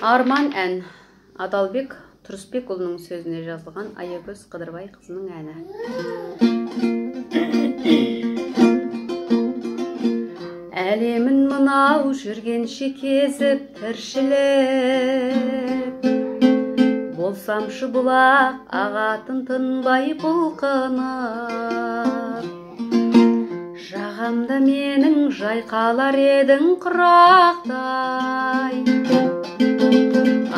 Арман ән Адалбек Тұрысбекұлының сөзіне жазылған Аягөз Қыдырбай қызының әні. Әлемін мынау жүргенше кезіп тіршілік, болсамшы бұлақ ағатын тынбай бұлқынып, жағамда менің жайқалар едің құрақтай,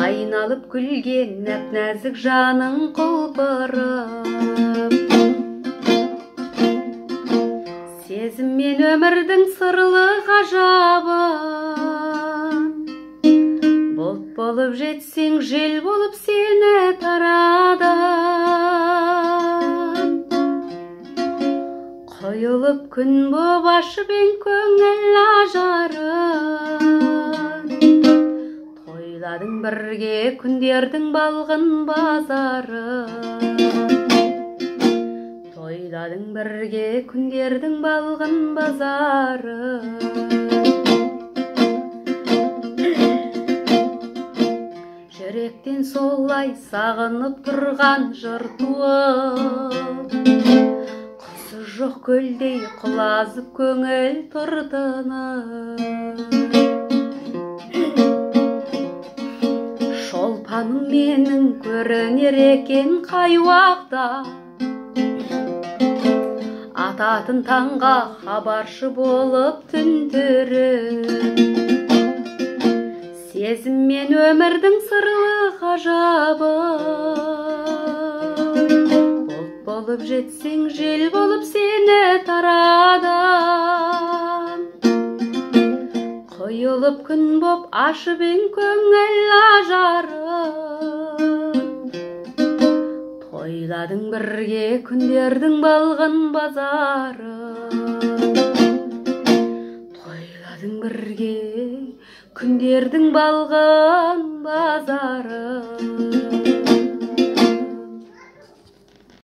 айналып күлген нәп-нәзік жаның құлпырып. Сезім мен өмірдің сырлы ғажабын, бұлт болып жетсең жел болып сені тарадым. Қойылып күн боп ашып ең көңіл ажарын, тойладың бірге күндердің балғын базарын. Тойладың бірге күндердің балғын базарын. Жүректен солай сағынып тұрған жыр туып, құсы жоқ көлдей құлазып көңіл тұртынып. Шолпаным менің көрінер екен қай уақта, ататын таңға хабаршы болып түндіріп. Сезім мен өмірдің сырлы ғажабын, бұлт болып жетсең жел болып сені тарадым. Құйылып күн боп ашып ең көңіл ажарын, тойладың бірге күндердің балғын базарын. Тойладың бірге күндердің балғын базарын.